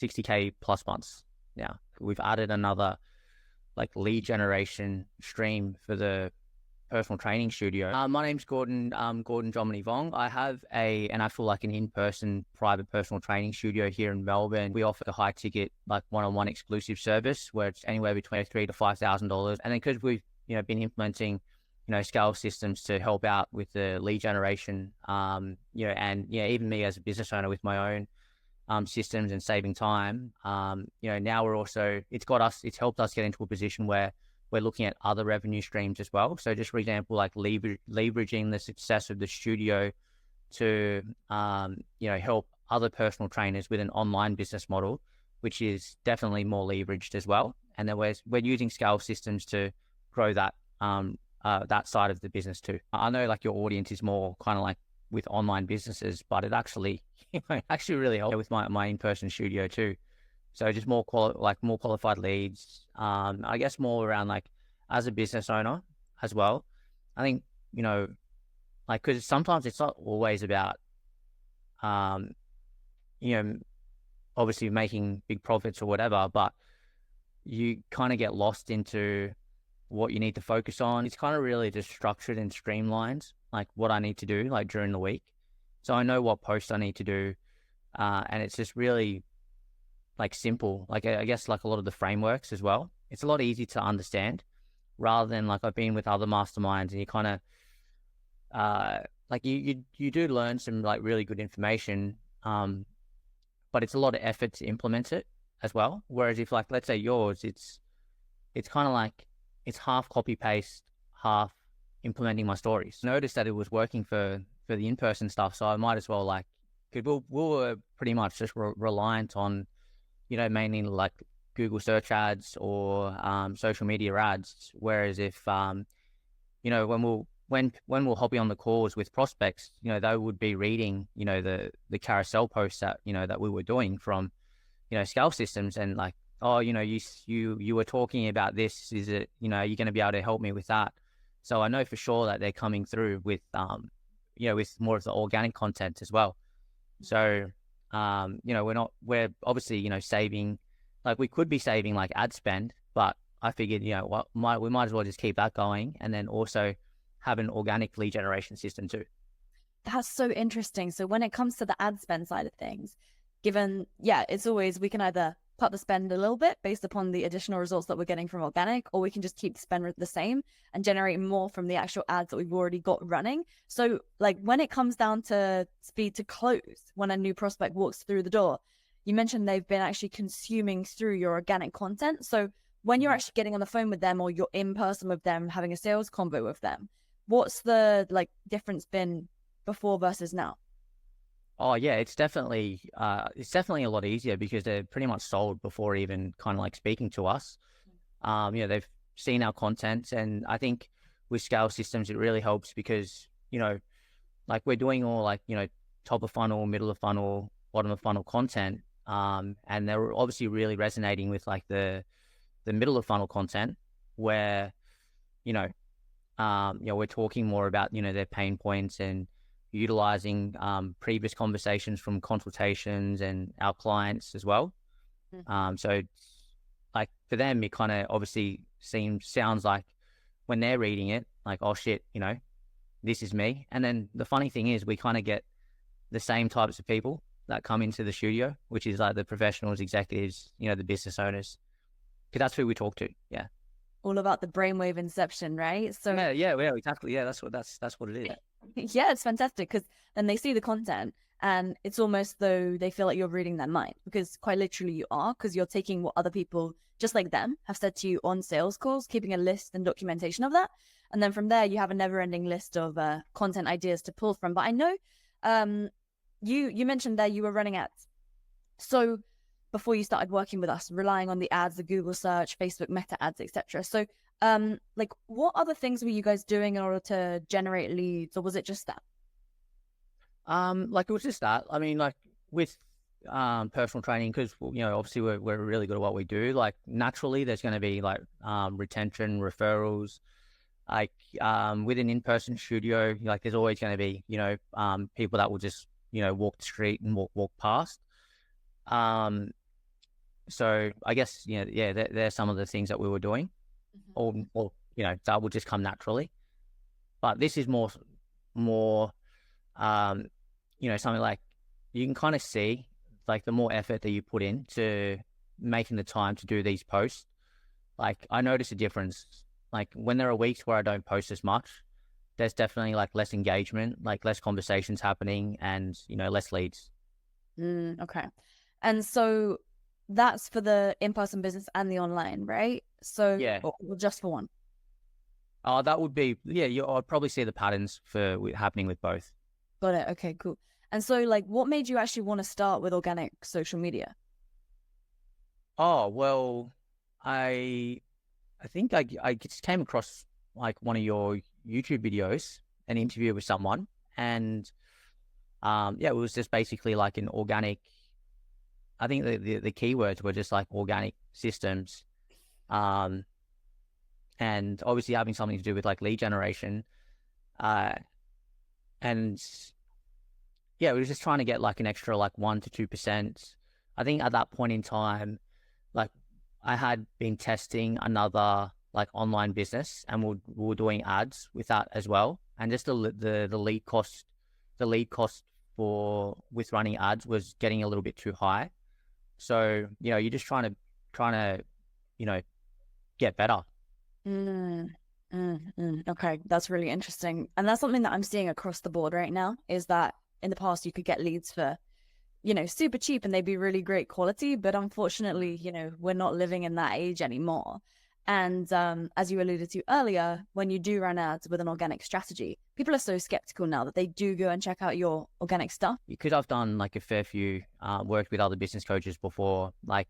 60K plus months now. We've added another like lead generation stream for the personal training studio. My name's Gordon, Gordon Jomini Vong. I have an actual like an in-person private personal training studio here in Melbourne. We offer a high ticket, like one-on-one exclusive service where it's anywhere between $3,000 to $5,000. And then because we've, been implementing, scale systems to help out with the lead generation, and even me as a business owner with my own systems and saving time, now it's helped us get into a position where we're looking at other revenue streams as well. So just for example, like leveraging the success of the studio to, help other personal trainers with an online business model, which is definitely more leveraged as well. And then we're using scale systems to grow that, that side of the business too. I know like your audience is more kind of like with online businesses, but it actually, really helped with my in-person studio too. So just more qualified leads. I guess more around like as a business owner as well. I think, because sometimes it's not always about, obviously making big profits or whatever, but you kind of get lost into what you need to focus on. It's kind of really just structured and streamlined, like what I need to do like during the week. So I know what posts I need to do. And it's just really like simple, like I guess like a lot of the frameworks as well. It's a lot easier to understand rather than like I've been with other masterminds and you kind of like you do learn some like really good information, but it's a lot of effort to implement it as well. Whereas if like let's say yours, it's kind of like it's half copy paste, half implementing my stories. Noticed that it was working for the in-person stuff, so I might as well like because we were pretty much just reliant on mainly like Google search ads or social media ads. Whereas if when we'll hop on the calls with prospects, they would be reading the carousel posts that that we were doing from scale systems and like, oh, you were talking about this. Is it are you going to be able to help me with that? So I know for sure that they're coming through with with more of the organic content as well. So we're obviously, saving, like we could be saving like ad spend, but I figured, we might as well just keep that going and then also have an organic lead generation system too. That's so interesting. So when it comes to the ad spend side of things, it's always, we can either cut the spend a little bit based upon the additional results that we're getting from organic, or we can just keep the spend the same and generate more from the actual ads that we've already got running. So like when it comes down to speed to close, when a new prospect walks through the door, you mentioned they've been actually consuming through your organic content. So when you're actually getting on the phone with them or you're in person with them, having a sales convo with them, what's the like difference been before versus now? Oh yeah, it's definitely a lot easier because they're pretty much sold before even kind of like speaking to us. They've seen our content, and I think with scale systems it really helps because like we're doing all like top of funnel, middle of funnel, bottom of funnel content, and they're obviously really resonating with like the middle of funnel content where we're talking more about their pain points and utilizing previous conversations from consultations and our clients as well. So like for them, it kind of obviously sounds like when they're reading it, like, oh shit, this is me. And then the funny thing is we kind of get the same types of people that come into the studio, which is like the professionals, executives, the business owners, because that's who we talk to. Yeah. All about the brainwave inception, right? So yeah, exactly. Yeah, that's what it is. Yeah, it's fantastic because then they see the content and it's almost though they feel like you're reading their mind, because quite literally you are, because you're taking what other people just like them have said to you on sales calls, keeping a list and documentation of that. And then from there, you have a never ending list of content ideas to pull from. But I know you mentioned that you were running ads. So before you started working with us, relying on the ads, the Google search, Facebook meta ads, etc. So like what other things were you guys doing in order to generate leads, or was it just that? Like it was just that. I mean, like with personal training, because obviously we're really good at what we do. Like naturally, there's going to be like retention, referrals. Like with an in-person studio, like there's always going to be people that will just walk the street and walk past. So I guess, yeah, they're some of the things that we were doing, or that would just come naturally. But this is more, um, something like you can kind of see like the more effort that you put into making the time to do these posts. Like I notice a difference. Like when there are weeks where I don't post as much, there's definitely like less engagement, like less conversations happening, and less leads. Okay. And so that's for the in-person business and the online, right? So Yeah. or just for one. Oh, that would be, yeah. I'd probably see the patterns happening with both. Got it. Okay, cool. And so like what made you actually want to start with organic social media? Oh, well, I think I just came across like one of your YouTube videos, an interview with someone, and yeah, it was just basically like an organic. I think the keywords were just like organic systems, um, and obviously having something to do with like lead generation, uh, and yeah, we were just trying to get like an extra like 1 to 2%. I think at that point in time, like I had been testing another like online business, and we were doing ads with that as well, and just the lead cost for with running ads was getting a little bit too high. So you're just trying to get better. Mm, Okay, that's really interesting. And that's something that I'm seeing across the board right now is that in the past you could get leads for, super cheap and they'd be really great quality. But unfortunately, we're not living in that age anymore. And as you alluded to earlier, when you do run ads with an organic strategy, people are so skeptical now that they do go and check out your organic stuff. Because I've done like a fair few, worked with other business coaches before. Like,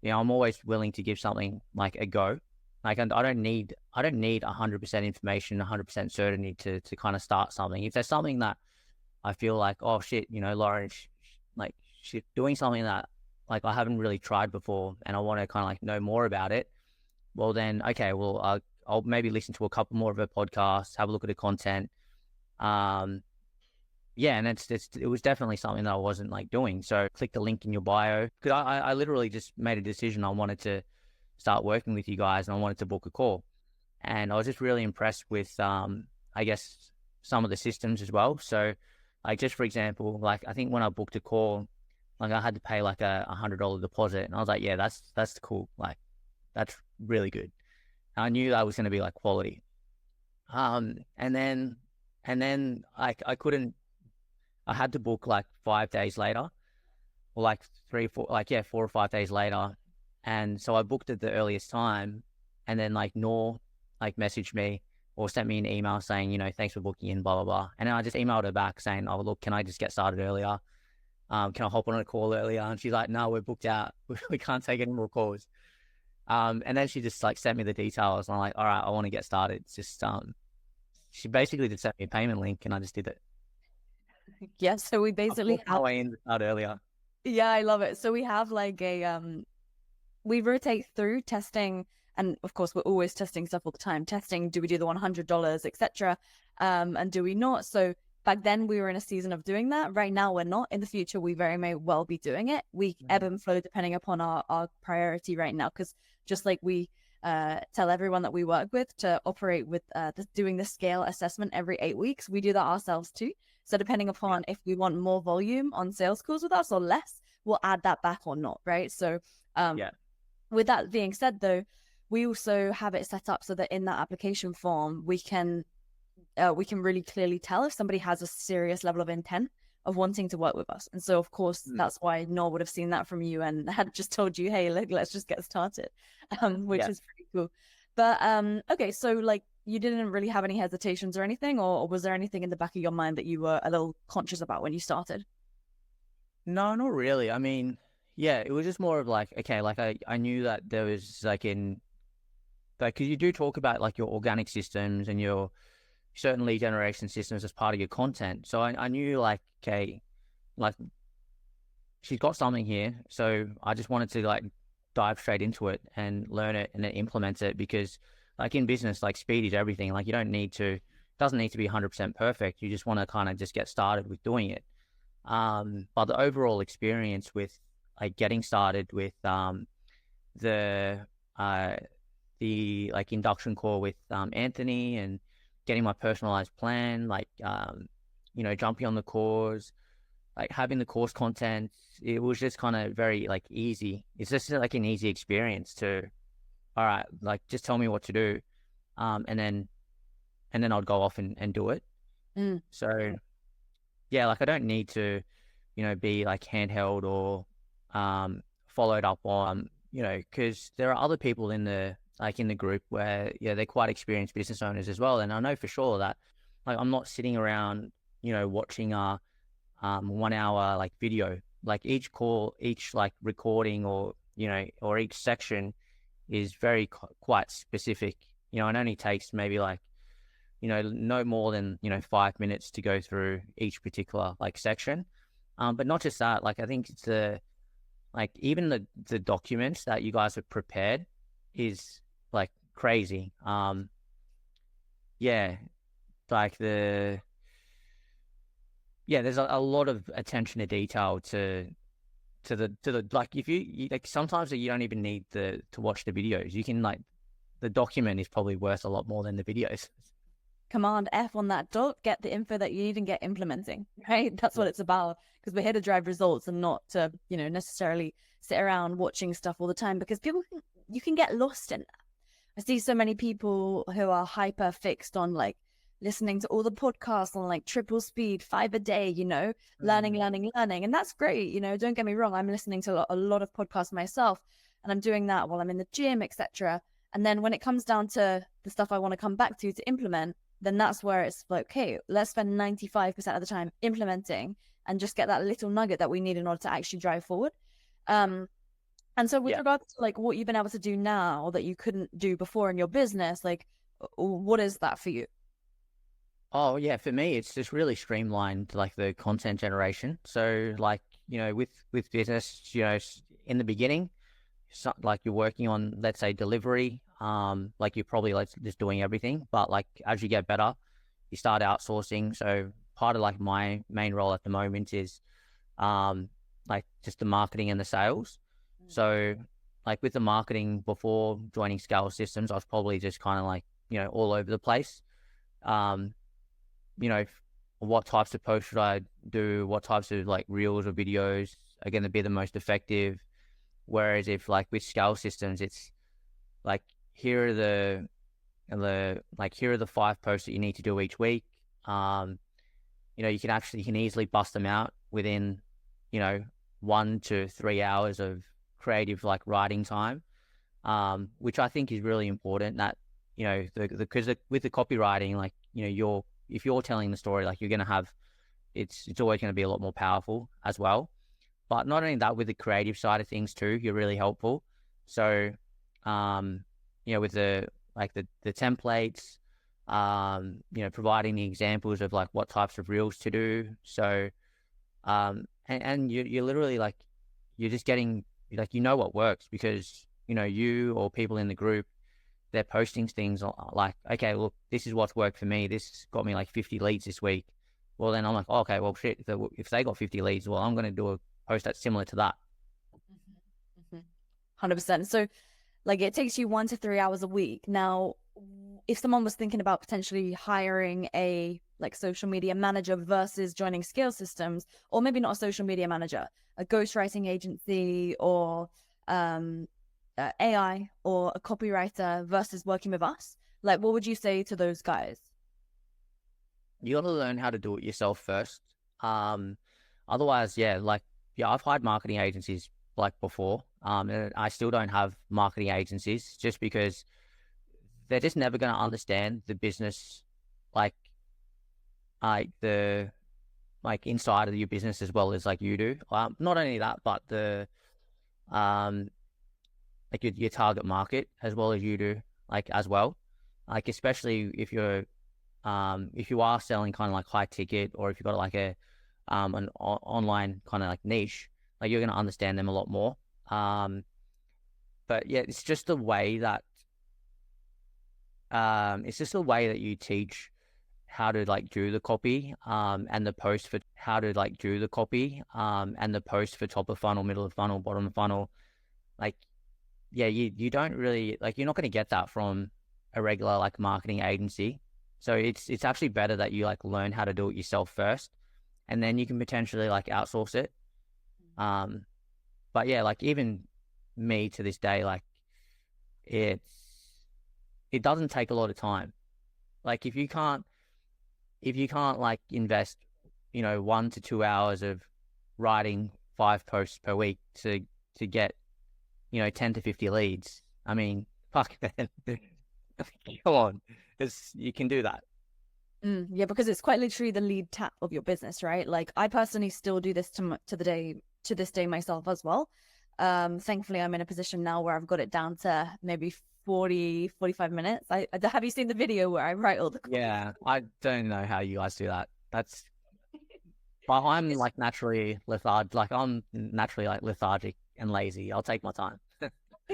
I'm always willing to give something like a go. Like, I don't need 100% information, 100% certainty to kind of start something. If there's something that I feel like, oh shit, Lauren, like she's doing something that like I haven't really tried before, and I want to kind of like know more about it. Well, then, okay, well, I'll maybe listen to a couple more of her podcasts, have a look at the content. Yeah, and it was definitely something that I wasn't like doing. So click the link in your bio, because I literally just made a decision. I wanted to start working with you guys, and I wanted to book a call. And I was just really impressed with, I guess, some of the systems as well. So like, just for example, like I think when I booked a call, like I had to pay like a $100 deposit, and I was like, yeah, that's cool. Like that's really good. I knew that was going to be like quality. And then I couldn't, I had to book like 5 days later, or like 4 or 5 days later. And so I booked it the earliest time, and then like Nor like messaged me or sent me an email saying, thanks for booking in, blah, blah, blah. And then I just emailed her back saying, oh, look, can I just get started earlier? Can I hop on a call earlier? And she's like, no, we're booked out. We can't take any more calls. And then she just like sent me the details, and I'm like, all right, I want to get started. It's just, she basically just sent me a payment link, and I just did it. Yeah, so we I basically booked my way in to start earlier. yeah, I love it. So we have like we rotate through testing, and of course we're always testing stuff all the time. Testing, do we do the $100, etc. And do we not? So back then we were in a season of doing that. Right now we're not. In the future we very may well be doing it. We ebb and flow depending upon our priority right now, because just like we tell everyone that we work with to operate with doing the scale assessment every 8 weeks, we do that ourselves too. So depending upon if we want more volume on sales calls with us or less, we'll add that back or not, right? So with that being said though, we also have it set up so that in that application form we can really clearly tell if somebody has a serious level of intent of wanting to work with us. And so of course that's why Nor would have seen that from you and had just told you, hey, let's just get started, which is pretty cool. But okay, so like you didn't really have any hesitations or anything, or was there anything in the back of your mind that you were a little conscious about when you started? No, not really. I mean, yeah, it was just more of like, okay, like I knew that there was like because you do talk about like your organic systems and your certain lead generation systems as part of your content. So I knew like, okay, like she's got something here. So I just wanted to like dive straight into it and learn it and then implement it, because like in business, like speed is everything. Like doesn't need to be 100% perfect. You just want to kind of just get started with doing it. But the overall experience with like getting started with the uh the like induction call with Anthony, and getting my personalized plan, like jumping on the course, like having the course content. It was just kind of very like easy. It's just like an easy experience to, all right, like just tell me what to do, and then I'd go off and do it. Mm. So yeah, like I don't need to, be like handheld or followed up on, because there are other people in the group where, yeah, they're quite experienced business owners as well. And I know for sure that like I'm not sitting around, watching a 1 hour like video. Like each call, each like recording, or or each section is very quite specific. It only takes maybe like, no more than 5 minutes to go through each particular like section. But not just that, like I think it's like even the documents that you guys have prepared is like crazy. Yeah, like there's a lot of attention to detail to the like, if you like, sometimes you don't even need to watch the videos. You can like, the document is probably worth a lot more than the videos. Command F on that doc, get the info that you need and get implementing, right? That's what it's about, because we're here to drive results and not to, necessarily sit around watching stuff all the time, because you can get lost in that. I see so many people who are hyper fixed on like listening to all the podcasts on like triple speed, 5 a day, learning. And that's great. Don't get me wrong. I'm listening to a lot of podcasts myself, and I'm doing that while I'm in the gym, etc. And then when it comes down to the stuff I want to come back to implement, then that's where it's like, okay, let's spend 95% of the time implementing and just get that little nugget that we need in order to actually drive forward. And so with regards to like what you've been able to do now that you couldn't do before in your business, like what is that for you? Oh yeah, for me it's just really streamlined like the content generation. So like, with business, in the beginning, like you're working on, let's say, delivery, like you're probably like just doing everything, but like as you get better, you start outsourcing. So part of like my main role at the moment is like just the marketing and the sales. So like with the marketing, before joining Scale Systems, I was probably just kind of like, all over the place. um what types of posts should I do, what types of like reels or videos are going to be the most effective. Whereas if like with Scale Systems, it's like, here are here are the 5 posts that you need to do each week. You can easily bust them out within 1 to 3 hours of creative like writing time, which I think is really important. That because with the copywriting, like if you're telling the story, like you're going to have, it's always going to be a lot more powerful as well. But not only that, with the creative side of things too, you're really helpful. So, with the templates, providing the examples of like what types of reels to do. So, and you're literally like, you're just getting like, what works, because, you or people in the group, they're posting things like, okay, look, this is what's worked for me. This got me like 50 leads this week. Well, then I'm like, oh, okay, well, shit, if they got 50 leads, well, I'm going to do a post that's similar to that. 100%. So like it takes you 1 to 3 hours a week. Now, if someone was thinking about potentially hiring a like social media manager versus joining Scale Systems, or maybe not a social media manager, a ghostwriting agency, or AI, or a copywriter versus working with us, like what would you say to those guys? You got to learn how to do it yourself first. Otherwise, I've hired marketing agencies like before. And I still don't have marketing agencies, just because they're just never going to understand the business, like the like inside of your business as well as like you do. Not only that, but the like your target market as well as you do, like as well. Like especially if you are selling kind of like high ticket, or if you've got like an online kind of like niche, like you're going to understand them a lot more. But yeah, it's just the way that you teach how to like do the copy, and the post for how to like do the copy, and the post for top of funnel, middle of funnel, bottom of funnel. Like, yeah, you don't really like, you're not going to get that from a regular like marketing agency. So it's actually better that you like learn how to do it yourself first, and then you can potentially like outsource it. Um, but yeah, like even me to this day, like it's it doesn't take a lot of time. Like if you can't like invest, 1 to 2 hours of writing 5 posts per week to get 10 to 50 leads. I mean, fuck, man. Come on, you can do that. Yeah, because it's quite literally the lead tap of your business, right? Like I personally still do this to this day myself as well. Thankfully, I'm in a position now where I've got it down to maybe 45 minutes. Have you seen the video where I write all the Yeah, I don't know how you guys do that. But I'm like naturally lethargic. Like I'm naturally like lethargic and lazy. I'll take my time.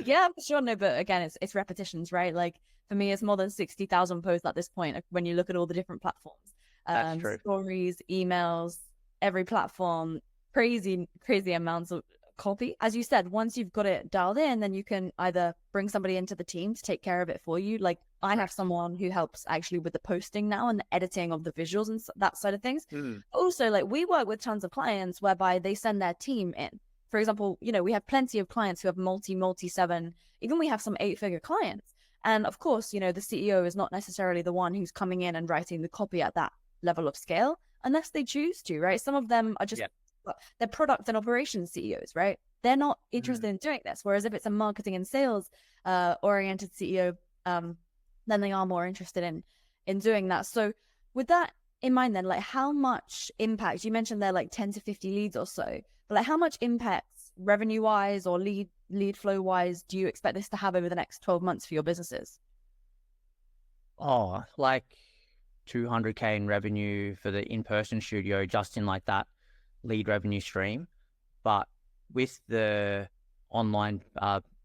Yeah, for sure. No, but again, it's repetitions, right? Like for me, it's more than 60,000 posts at this point when you look at all the different platforms. That's true. Stories, emails, every platform, crazy amounts of copy. As you said, once you've got it dialed in, then you can either bring somebody into the team to take care of it for you. Like I have someone who helps actually with the posting now and the editing of the visuals and that side of things. Also, like we work with tons of clients whereby they send their team in. For example, we have plenty of clients who have multi 7, even we have some 8-figure clients. And of course, the CEO is not necessarily the one who's coming in and writing the copy at that level of scale unless they choose to, right? Some of them are just, they're product and operations CEOs, right? They're not interested in doing this. Whereas if it's a marketing and sales oriented CEO, then they are more interested in doing that. So with that in mind, then, like how much impact, you mentioned they're like 10 to 50 leads or so, but like how much impact revenue wise or lead flow wise do you expect this to have over the next 12 months for your businesses? Oh, like 200K in revenue for the in-person studio, just in like that lead revenue stream. But with the online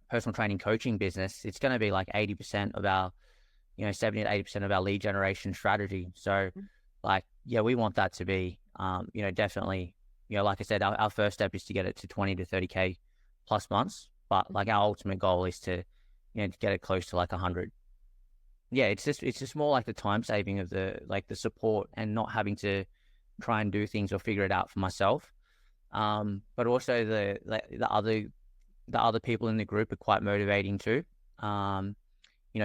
personal training coaching business, it's going to be like 80% of our, 70 to 80% of our lead generation strategy. So like, yeah, we want that to be, definitely, like I said, our first step is to get it to 20 to 30K plus months. But like our ultimate goal is to, to get it close to like 100. Yeah, it's just more like the time saving of the support and not having to try and do things or figure it out for myself. But also the other people in the group are quite motivating too.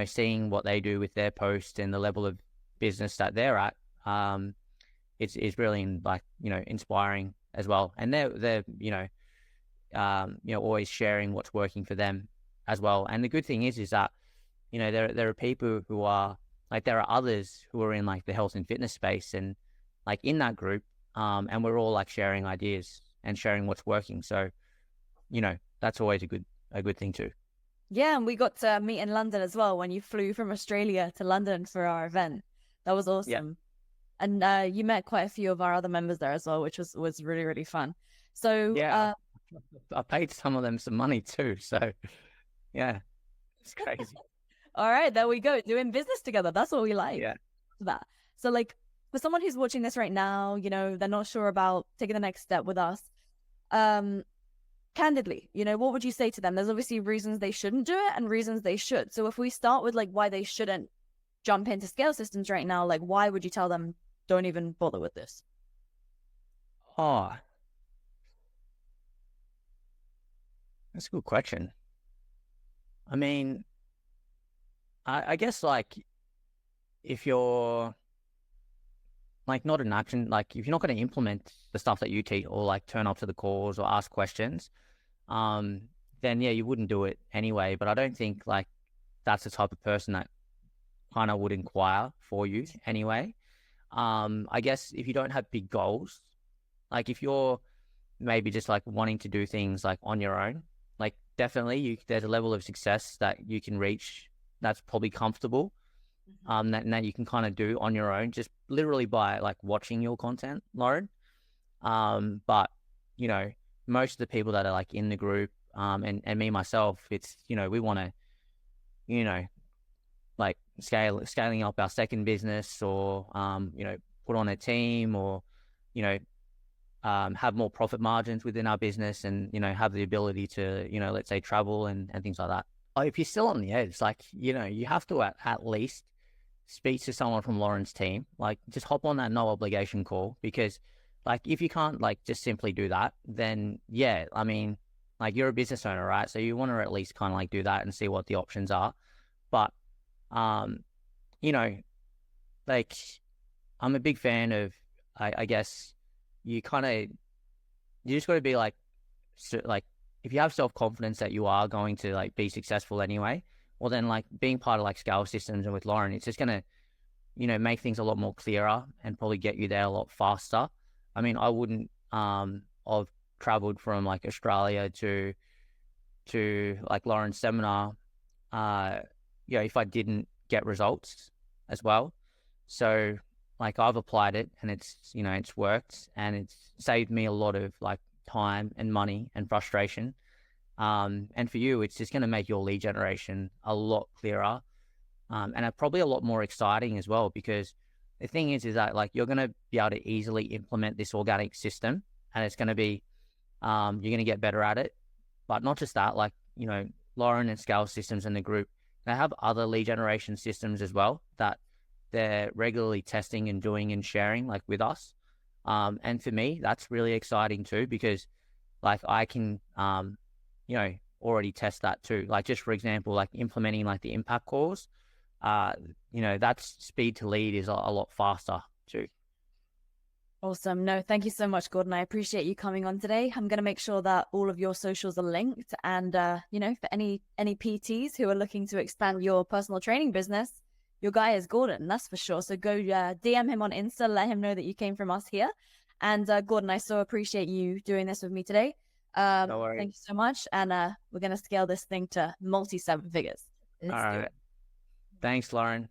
Seeing what they do with their posts and the level of business that they're at, it's really inspiring as well. And they're always sharing what's working for them as well. And the good thing is that there are people who are like, there are others who are in like the health and fitness space and like in that group, and we're all like sharing ideas and sharing what's working. So that's always a good thing too. Yeah, and we got to meet in London as well when you flew from Australia to London for our event. That was awesome. And you met quite a few of our other members there as well, which was really, really fun. So yeah, I paid some of them some money too. So yeah, it's crazy. All right, there we go. Doing business together. That's what we like. Yeah. That. So like for someone who's watching this right now, they're not sure about taking the next step with us. Candidly, what would you say to them? There's obviously reasons they shouldn't do it and reasons they should. So if we start with like why they shouldn't jump into scale systems right now, like why would you tell them don't even bother with this? Oh, that's a good question. I mean, I guess like if you're like not an action, like if you're not going to implement the stuff that you teach or like turn up to the calls or ask questions, then yeah, you wouldn't do it anyway. But I don't think like that's the type of person that kind of would inquire for you anyway. I guess if you don't have big goals, like if you're maybe just like wanting to do things like on your own, like definitely there's a level of success that you can reach that's probably comfortable, that you can kind of do on your own, just literally by like watching your content, Lauren. But most of the people that are like in the group, and me myself, it's we want to like scaling up our second business, or put on a team, or have more profit margins within our business, and have the ability to let's say travel and things like that. If you're still on the edge, like you have to at least speak to someone from Lauren's team. Like, just hop on that no obligation call, because like if you can't like just simply do that, then yeah, I mean, like, you're a business owner, right? So you want to at least kind of like do that and see what the options are. But you know like, I'm a big fan of, I guess, you just got to be like, like, if you have self-confidence that you are going to like be successful anyway, well then like being part of like Scale Systems and with Lauren, it's just going to, make things a lot more clearer and probably get you there a lot faster. I mean, I wouldn't have traveled from like Australia to like Lauren's seminar, if I didn't get results as well. So like, I've applied it, and it's worked, and it's saved me a lot of like time and money and frustration. And for you, it's just going to make your lead generation a lot clearer, and probably a lot more exciting as well, because the thing is that like, you're going to be able to easily implement this organic system, and it's going to be, you're going to get better at it. But not just that, like, Lauren and Scale Systems and the group, they have other lead generation systems as well that they're regularly testing and doing and sharing like with us. And for me, that's really exciting too, because like I can, already test that too. Like, just for example, like implementing like the impact calls, that's speed to lead is a lot faster too. Awesome. No, thank you so much, Gordon. I appreciate you coming on today. I'm going to make sure that all of your socials are linked. And, for any PTs who are looking to expand your personal training business, your guy is Gordon, that's for sure. So go DM him on Insta, let him know that you came from us here. And Gordon, I so appreciate you doing this with me today. No worries. Thank you so much. And we're going to scale this thing to multi-7 figures. All right. Thanks, Lauren.